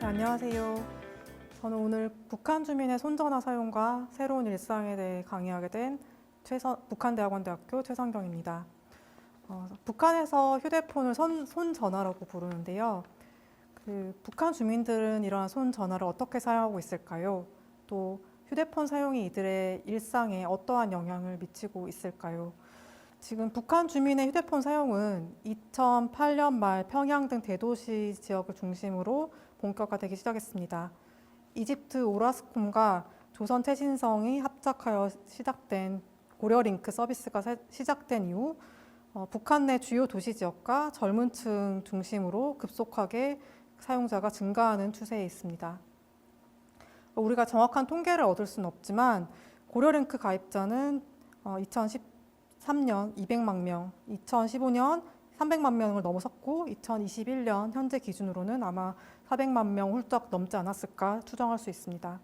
안녕하세요. 저는 오늘 북한 주민의 손전화 사용과 새로운 일상에 대해 강의하게 된 북한대학원대학교 최성경입니다. 북한에서 휴대폰을 손전화라고 부르는데요. 북한 주민들은 이러한 손전화를 어떻게 사용하고 있을까요? 또 휴대폰 사용이 이들의 일상에 어떠한 영향을 미치고 있을까요? 지금 북한 주민의 휴대폰 사용은 2008년 말 평양 등 대도시 지역을 중심으로 본격화되기 시작했습니다. 이집트 오라스콤과 조선 최신성이 합작하여 시작된 고려링크 서비스가 시작된 이후 북한 내 주요 도시 지역과 젊은 층 중심으로 급속하게 사용자가 증가하는 추세에 있습니다. 우리가 정확한 통계를 얻을 수는 없지만 고려링크 가입자는 2013년 200만 명, 2015년 300만 명을 넘어섰고 2021년 현재 기준으로는 아마 400만 명 훌쩍 넘지 않았을까 추정할 수 있습니다.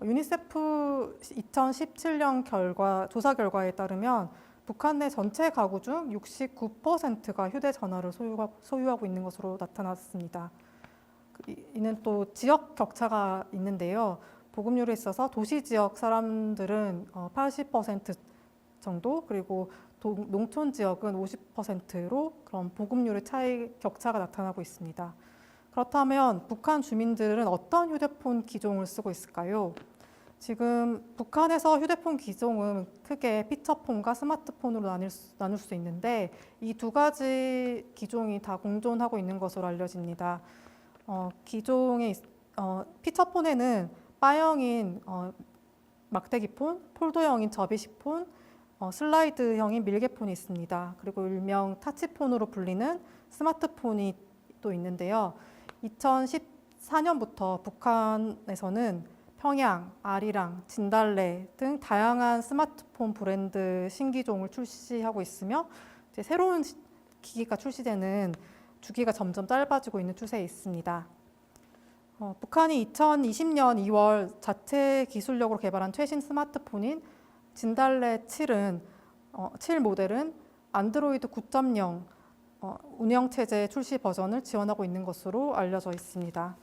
유니세프 2017년 조사 결과에 따르면 북한 내 전체 가구 중 69%가 휴대전화를 소유하고 있는 것으로 나타났습니다. 이는 또 지역 격차가 있는데요. 보급률에 있어서 도시 지역 사람들은 80% 정도, 그리고 농촌 지역은 50%로 그런 보급률의 격차가 나타나고 있습니다. 그렇다면 북한 주민들은 어떤 휴대폰 기종을 쓰고 있을까요? 지금 북한에서 휴대폰 기종은 크게 피처폰과 스마트폰으로 나눌 수 있는데 이 두 가지 기종이 다 공존하고 있는 것으로 알려집니다. 피처폰에는 바형인 막대기폰, 폴더형인 접이식폰, 슬라이드형인 밀개폰이 있습니다. 그리고 일명 타치폰으로 불리는 스마트폰이 또 있는데요. 2014년부터 북한에서는 평양, 아리랑, 진달래 등 다양한 스마트폰 브랜드 신기종을 출시하고 있으며 이제 새로운 기기가 출시되는 주기가 점점 짧아지고 있는 추세에 있습니다. 북한이 2020년 2월 자체 기술력으로 개발한 최신 스마트폰인 진달래 7 모델은 안드로이드 9.0 운영체제 출시 버전을 지원하고 있는 것으로 알려져 있습니다.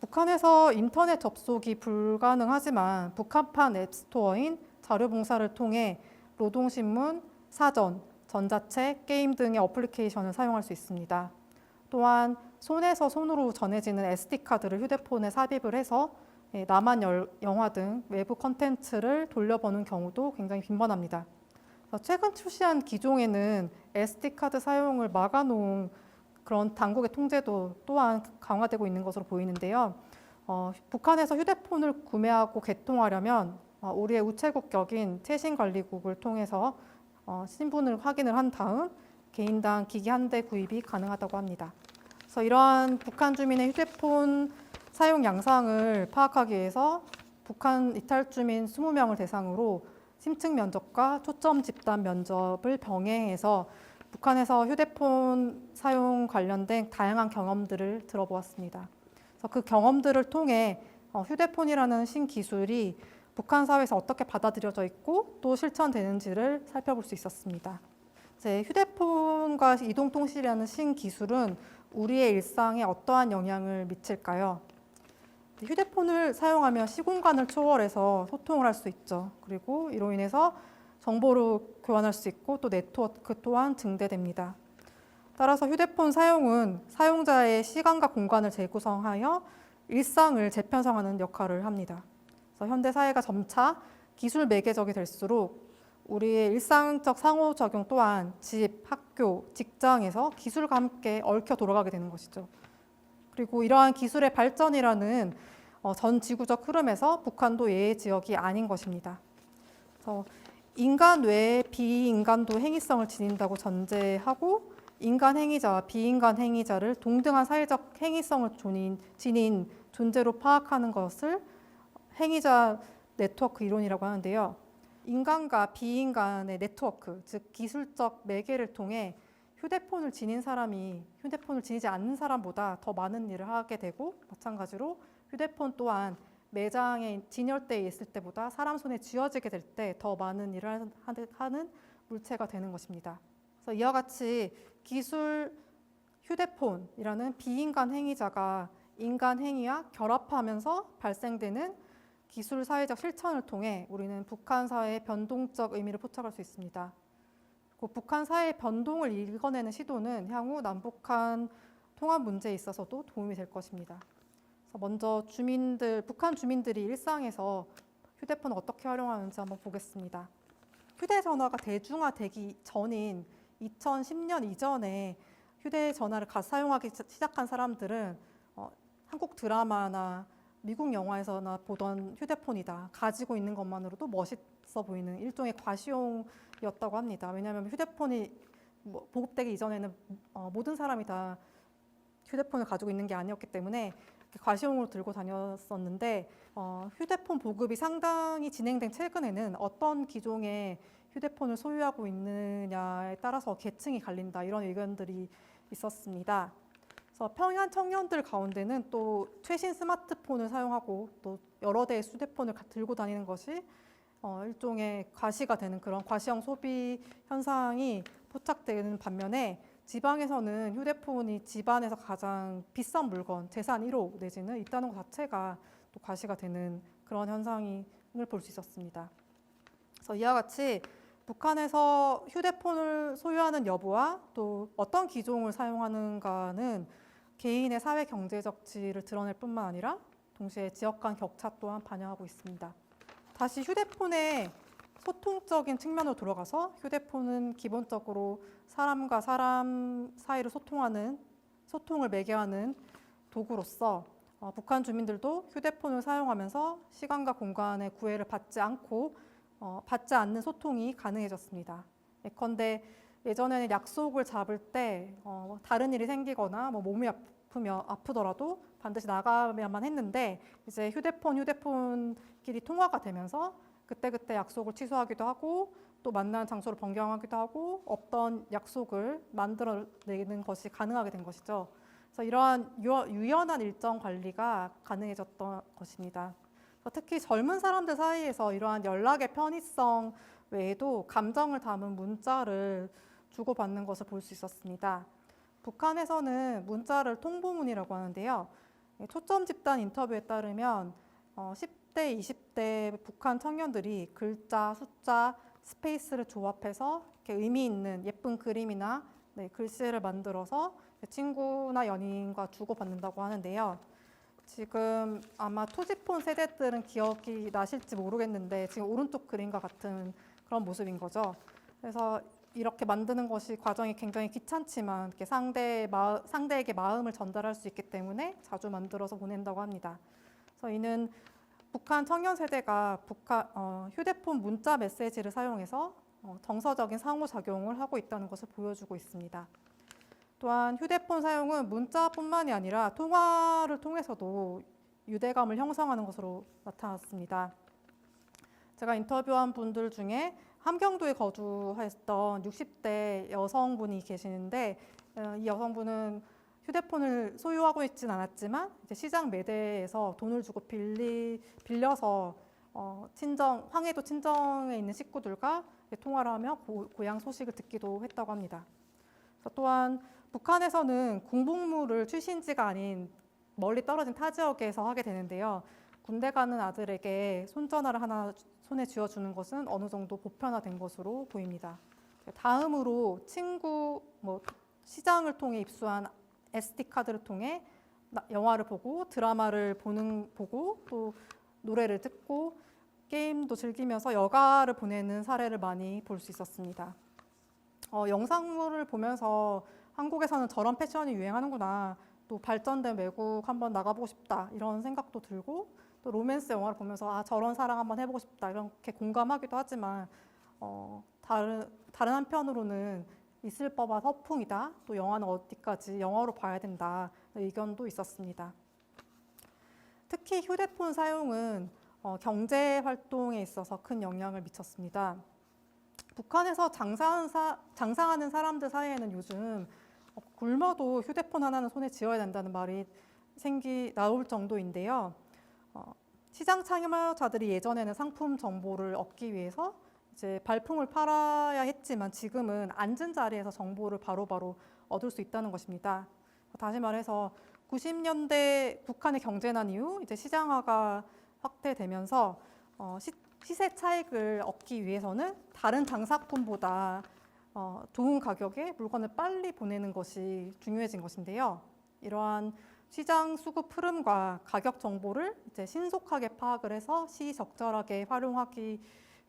북한에서 인터넷 접속이 불가능하지만 북한판 앱스토어인 자료봉사를 통해 노동신문, 사전, 전자책, 게임 등의 어플리케이션을 사용할 수 있습니다. 또한 손에서 손으로 전해지는 SD카드를 휴대폰에 삽입을 해서 남한 영화 등 외부 콘텐츠를 돌려보는 경우도 굉장히 빈번합니다. 최근 출시한 기종에는 SD카드 사용을 막아놓은 그런 당국의 통제도 또한 강화되고 있는 것으로 보이는데요. 북한에서 휴대폰을 구매하고 개통하려면 우리의 우체국 격인 최신관리국을 통해서 신분을 확인을 한 다음 개인당 기기 한 대 구입이 가능하다고 합니다. 그래서 이러한 북한 주민의 휴대폰 사용 양상을 파악하기 위해서 북한 이탈 주민 20명을 대상으로 심층 면접과 초점 집단 면접을 병행해서 북한에서 휴대폰 사용 관련된 다양한 경험들을 들어보았습니다. 그래서 그 경험들을 통해 휴대폰이라는 신기술이 북한 사회에서 어떻게 받아들여져 있고 또 실천되는지를 살펴볼 수 있었습니다. 이제 휴대폰과 이동통신이라는 신기술은 우리의 일상에 어떠한 영향을 미칠까요? 휴대폰을 사용하면 시공간을 초월해서 소통을 할 수 있죠. 그리고 이로 인해서 정보를 교환할 수 있고 또 네트워크 또한 증대됩니다. 따라서 휴대폰 사용은 사용자의 시간과 공간을 재구성하여 일상을 재편성하는 역할을 합니다. 그래서 현대 사회가 점차 기술 매개적이 될수록 우리의 일상적 상호작용 또한 집, 학교, 직장에서 기술과 함께 얽혀 돌아가게 되는 것이죠. 그리고 이러한 기술의 발전이라는 전 지구적 흐름에서 북한도 예외 지역이 아닌 것입니다. 그래서 인간 외에 비인간도 행위성을 지닌다고 전제하고 인간 행위자와 비인간 행위자를 동등한 사회적 행위성을 지닌 존재로 파악하는 것을 행위자 네트워크 이론이라고 하는데요. 인간과 비인간의 네트워크, 즉 기술적 매개를 통해 휴대폰을 지닌 사람이 휴대폰을 지니지 않는 사람보다 더 많은 일을 하게 되고 마찬가지로 휴대폰 또한 매장에 진열대에 있을 때보다 사람 손에 쥐어지게 될 때 더 많은 일을 하는 물체가 되는 것입니다. 그래서 이와 같이 기술 휴대폰이라는 비인간 행위자가 인간 행위와 결합하면서 발생되는 기술 사회적 실천을 통해 우리는 북한 사회의 변동적 의미를 포착할 수 있습니다. 북한 사회의 변동을 읽어내는 시도는 향후 남북한 통합 문제에 있어서도 도움이 될 것입니다. 그래서 먼저 북한 주민들이 일상에서 휴대폰을 어떻게 활용하는지 한번 보겠습니다. 휴대전화가 대중화되기 전인 2010년 이전에 휴대전화를 사용하기 시작한 사람들은 한국 드라마나 미국 영화에서나 보던 휴대폰이다. 가지고 있는 것만으로도 멋있어 보이는 일종의 과시용이었다고 합니다. 왜냐하면 휴대폰이 보급되기 이전에는 모든 사람이 다 휴대폰을 가지고 있는 게 아니었기 때문에 과시용으로 들고 다녔었는데 휴대폰 보급이 상당히 진행된 최근에는 어떤 기종의 휴대폰을 소유하고 있느냐에 따라서 계층이 갈린다 이런 의견들이 있었습니다. 그래서 평양 청년들 가운데는 또 최신 스마트폰을 사용하고 또 여러 대의 휴대폰을 들고 다니는 것이 일종의 과시가 되는 그런 과시형 소비 현상이 포착되는 반면에 지방에서는 휴대폰이 집안에서 가장 비싼 물건, 재산 1호 내지는 있다는 것 자체가 또 과시가 되는 그런 현상을 볼 수 있었습니다. 그래서 이와 같이 북한에서 휴대폰을 소유하는 여부와 또 어떤 기종을 사용하는가는 개인의 사회 경제적 지위를 드러낼 뿐만 아니라 동시에 지역 간 격차 또한 반영하고 있습니다. 다시 휴대폰의 소통적인 측면으로 돌아가서 휴대폰은 기본적으로 사람과 사람 사이로 소통을 매개하는 도구로서 북한 주민들도 휴대폰을 사용하면서 시간과 공간의 구애를 받지 않는 소통이 가능해졌습니다. 예컨대 예전에는 약속을 잡을 때 다른 일이 생기거나 몸이 아프더라도 반드시 나가야만 했는데 이제 휴대폰끼리 통화가 되면서 그때그때 약속을 취소하기도 하고 또 만나는 장소를 변경하기도 하고 없던 약속을 만들어내는 것이 가능하게 된 것이죠. 그래서 이러한 유연한 일정 관리가 가능해졌던 것입니다. 특히 젊은 사람들 사이에서 이러한 연락의 편의성 외에도 감정을 담은 문자를 주고받는 것을 볼 수 있었습니다. 북한에서는 문자를 통보문이라고 하는데요. 초점 집단 인터뷰에 따르면 10대, 20대 북한 청년들이 글자, 숫자, 스페이스를 조합해서 이렇게 의미 있는 예쁜 그림이나 글씨를 만들어서 친구나 연인과 주고받는다고 하는데요. 지금 아마 투지폰 세대들은 기억이 나실지 모르겠는데 지금 오른쪽 그림과 같은 그런 모습인 거죠. 그래서 이렇게 만드는 것이 과정이 굉장히 귀찮지만 이렇게 상대에게 마음을 전달할 수 있기 때문에 자주 만들어서 보낸다고 합니다. 그래서 이는 북한 청년 세대가 휴대폰 문자 메시지를 사용해서 정서적인 상호작용을 하고 있다는 것을 보여주고 있습니다. 또한 휴대폰 사용은 문자뿐만이 아니라 통화를 통해서도 유대감을 형성하는 것으로 나타났습니다. 제가 인터뷰한 분들 중에 함경도에 거주했던 60대 여성분이 계시는데 이 여성분은 휴대폰을 소유하고 있지는 않았지만 이제 시장 매대에서 돈을 주고 빌려서 황해도 친정에 있는 식구들과 통화를 하며 고향 소식을 듣기도 했다고 합니다. 또한 북한에서는 공복무를 출신지가 아닌 멀리 떨어진 타 지역에서 하게 되는데요. 군대 가는 아들에게 손전화를 하나 손에 쥐어주는 것은 어느 정도 보편화된 것으로 보입니다. 다음으로 시장을 통해 입수한 SD카드를 통해 영화를 보고 드라마를 보고 또 노래를 듣고 게임도 즐기면서 여가를 보내는 사례를 많이 볼 수 있었습니다. 영상물을 보면서 한국에서는 저런 패션이 유행하는구나, 또 발전된 외국 한번 나가보고 싶다 이런 생각도 들고 또 로맨스 영화를 보면서 저런 사랑 한번 해보고 싶다 이렇게 공감하기도 하지만 다른 한편으로는 있을 법한 허풍이다, 또 영화는 어디까지 영화로 봐야 된다 의견도 있었습니다. 특히 휴대폰 사용은 경제 활동에 있어서 큰 영향을 미쳤습니다. 북한에서 장사하는 사람들 사이에는 요즘 굶어도 휴대폰 하나는 손에 쥐어야 된다는 말이 나올 정도인데요. 시장 참여자들이 예전에는 상품 정보를 얻기 위해서 이제 발품을 팔아야 했지만 지금은 앉은 자리에서 정보를 바로바로 얻을 수 있다는 것입니다. 다시 말해서 90년대 북한의 경제난 이후 이제 시장화가 확대되면서 시세 차익을 얻기 위해서는 다른 장사품보다 좋은 가격에 물건을 빨리 보내는 것이 중요해진 것인데요. 이러한 시장 수급 흐름과 가격 정보를 이제 신속하게 파악을 해서 시적절하게 활용하기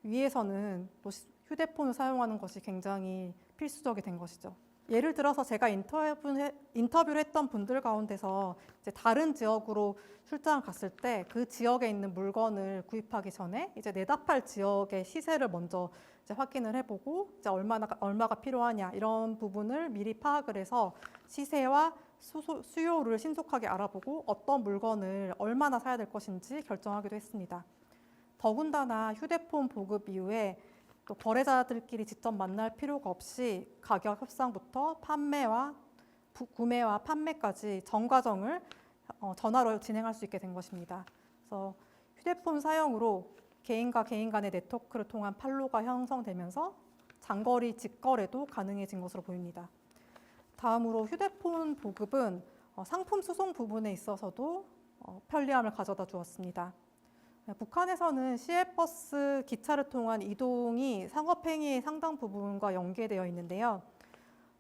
위해서는 또 휴대폰을 사용하는 것이 굉장히 필수적이 된 것이죠. 예를 들어서 제가 인터뷰를 했던 분들 가운데서 이제 다른 지역으로 출장을 갔을 때 그 지역에 있는 물건을 구입하기 전에 이제 내답할 지역의 시세를 먼저 이제 확인을 해보고 이제 얼마가 필요하냐 이런 부분을 미리 파악을 해서 시세와 수요를 신속하게 알아보고 어떤 물건을 얼마나 사야 될 것인지 결정하기도 했습니다. 더군다나 휴대폰 보급 이후에 또 거래자들끼리 직접 만날 필요가 없이 가격 협상부터 구매와 판매까지 전 과정을 전화로 진행할 수 있게 된 것입니다. 그래서 휴대폰 사용으로 개인과 개인 간의 네트워크를 통한 판로가 형성되면서 장거리 직거래도 가능해진 것으로 보입니다. 다음으로 휴대폰 보급은 상품 수송 부분에 있어서도 편리함을 가져다 주었습니다. 북한에서는 시외버스 기차를 통한 이동이 상업행위의 상당 부분과 연계되어 있는데요.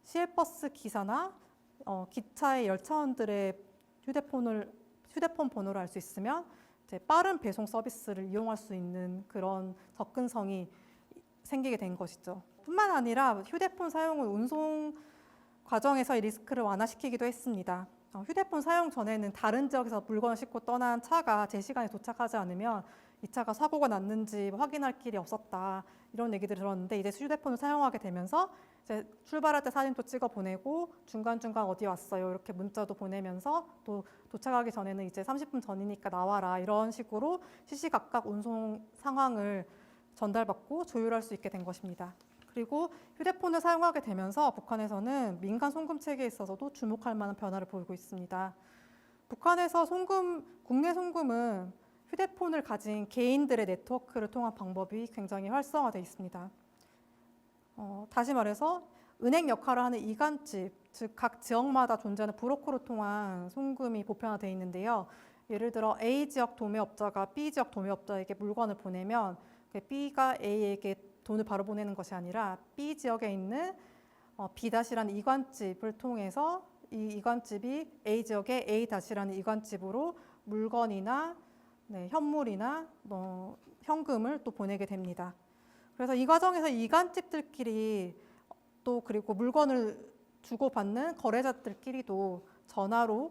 시외버스 기사나 기차의 열차원들의 휴대폰 번호를 알 수 있으면 이제 빠른 배송 서비스를 이용할 수 있는 그런 접근성이 생기게 된 것이죠. 뿐만 아니라 휴대폰 사용은 운송 과정에서의 리스크를 완화시키기도 했습니다. 휴대폰 사용 전에는 다른 지역에서 물건을 싣고 떠난 차가 제 시간에 도착하지 않으면 이 차가 사고가 났는지 확인할 길이 없었다 이런 얘기들을 들었는데 이제 휴대폰을 사용하게 되면서 이제 출발할 때 사진도 찍어 보내고 중간중간 어디 왔어요 이렇게 문자도 보내면서 또 도착하기 전에는 이제 30분 전이니까 나와라 이런 식으로 시시각각 운송 상황을 전달받고 조율할 수 있게 된 것입니다. 그리고 휴대폰을 사용하게 되면서 북한에서는 민간 송금 체계에 있어서도 주목할 만한 변화를 보이고 있습니다. 북한에서 국내 송금은 휴대폰을 가진 개인들의 네트워크를 통한 방법이 굉장히 활성화되어 있습니다. 다시 말해서 은행 역할을 하는 이간집, 즉 각 지역마다 존재하는 브로커를 통한 송금이 보편화되어 있는데요. 예를 들어 A 지역 도매업자가 B 지역 도매업자에게 물건을 보내면 B가 A에게 돈을 바로 보내는 것이 아니라 B 지역에 있는 B-라는 이관집을 통해서 이 이관집이 A 지역의 A-라는 이관집으로 물건이나 현물이나 현금을 또 보내게 됩니다. 그래서 이 과정에서 이관집들끼리 또 그리고 물건을 주고받는 거래자들끼리도 전화로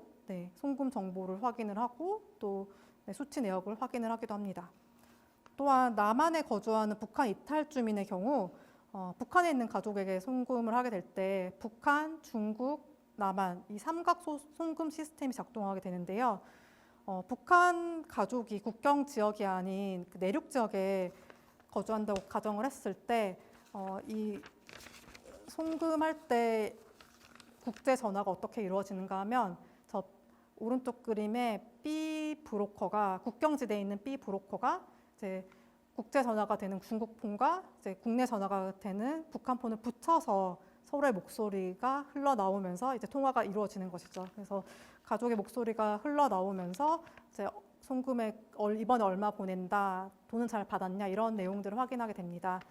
송금 정보를 확인을 하고 또 수치 내역을 확인을 하기도 합니다. 또한 남한에 거주하는 북한 이탈 주민의 경우 북한에 있는 가족에게 송금을 하게 될 때 북한, 중국, 남한 이 삼각 송금 시스템이 작동하게 되는데요. 북한 가족이 국경 지역이 아닌 그 내륙 지역에 거주한다고 가정을 했을 때 이 송금할 때 국제 전화가 어떻게 이루어지는가 하면 저 오른쪽 그림에 B 브로커가 국경지대에 있는 B 브로커가 이제 국제 전화가 되는 중국 폰과 이제 국내 전화가 되는 북한 폰을 붙여서 서로의 목소리가 흘러나오면서 이제 통화가 이루어지는 것이죠. 그래서 가족의 목소리가 흘러나오면서 이제 송금액 이번에 얼마 보낸다, 돈은 잘 받았냐 이런 내용들을 확인하게 됩니다.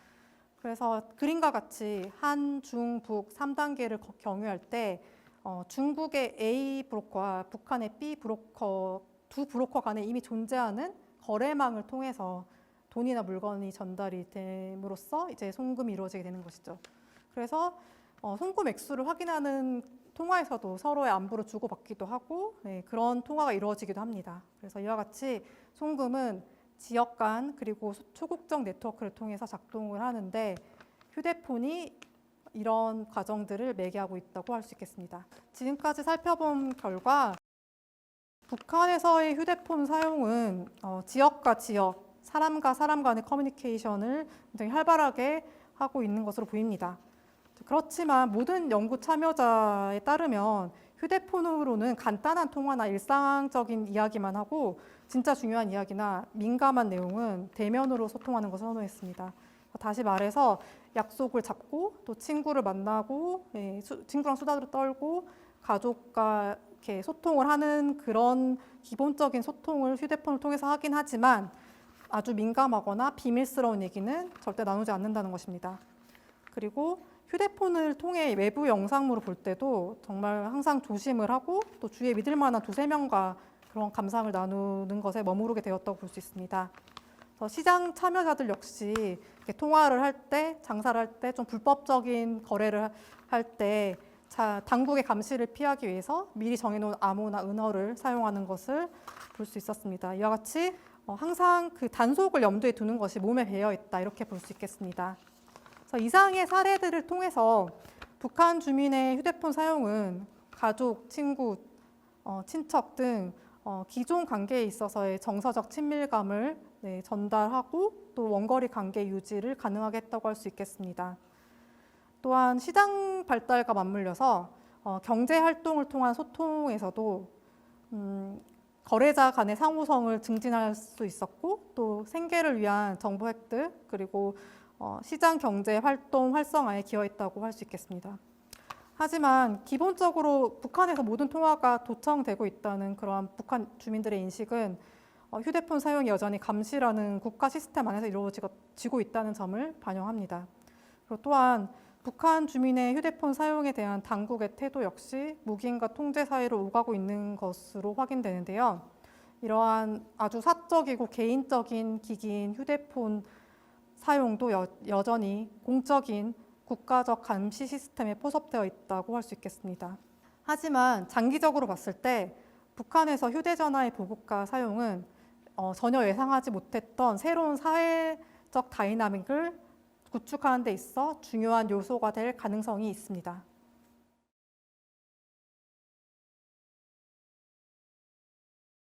그래서 그림과 같이 한, 중, 북 3단계를 경유할 때 중국의 A 브로커와 북한의 B 브로커 두 브로커 간에 이미 존재하는 거래망을 통해서 돈이나 물건이 전달이 됨으로써 이제 송금이 이루어지게 되는 것이죠. 그래서 송금 액수를 확인하는 통화에서도 서로의 안부를 주고받기도 하고 그런 통화가 이루어지기도 합니다. 그래서 이와 같이 송금은 지역 간 그리고 초국적 네트워크를 통해서 작동을 하는데 휴대폰이 이런 과정들을 매개하고 있다고 할 수 있겠습니다. 지금까지 살펴본 결과 북한에서의 휴대폰 사용은 지역과 지역, 사람과 사람 간의 커뮤니케이션을 굉장히 활발하게 하고 있는 것으로 보입니다. 그렇지만 모든 연구 참여자에 따르면 휴대폰으로는 간단한 통화나 일상적인 이야기만 하고 진짜 중요한 이야기나 민감한 내용은 대면으로 소통하는 것을 선호했습니다. 다시 말해서 약속을 잡고 또 친구를 만나고 친구랑 수다를 떨고 가족과 이렇게 소통을 하는 그런 기본적인 소통을 휴대폰을 통해서 하긴 하지만 아주 민감하거나 비밀스러운 얘기는 절대 나누지 않는다는 것입니다. 그리고 휴대폰을 통해 외부 영상물을 볼 때도 정말 항상 조심을 하고 또 주위에 믿을 만한 두세 명과 그런 감상을 나누는 것에 머무르게 되었다고 볼 수 있습니다. 그래서 시장 참여자들 역시 이렇게 통화를 할 때, 장사를 할 때, 좀 불법적인 거래를 할 때 당국의 감시를 피하기 위해서 미리 정해놓은 암호나 은어를 사용하는 것을 볼 수 있었습니다. 이와 같이 항상 그 단속을 염두에 두는 것이 몸에 배어 있다 이렇게 볼 수 있겠습니다. 그래서 이상의 사례들을 통해서 북한 주민의 휴대폰 사용은 가족, 친구, 친척 등 기존 관계에 있어서의 정서적 친밀감을 전달하고 또 원거리 관계 유지를 가능하게 했다고 할 수 있겠습니다. 또한 시장 발달과 맞물려서 경제 활동을 통한 소통에서도 거래자 간의 상호성을 증진할 수 있었고 또 생계를 위한 정보 획득 그리고 시장 경제 활동 활성화에 기여했다고 할 수 있겠습니다. 하지만 기본적으로 북한에서 모든 통화가 도청되고 있다는 그러한 북한 주민들의 인식은 휴대폰 사용이 여전히 감시라는 국가 시스템 안에서 이루어지고 있다는 점을 반영합니다. 그리고 또한 북한 주민의 휴대폰 사용에 대한 당국의 태도 역시 무기인가 통제 사회로 오가고 있는 것으로 확인되는데요. 이러한 아주 사적이고 개인적인 기기인 휴대폰 사용도 여전히 공적인 국가적 감시 시스템에 포섭되어 있다고 할 수 있겠습니다. 하지만 장기적으로 봤을 때 북한에서 휴대전화의 보급과 사용은 전혀 예상하지 못했던 새로운 사회적 다이나믹을 구축하는 데 있어 중요한 요소가 될 가능성이 있습니다.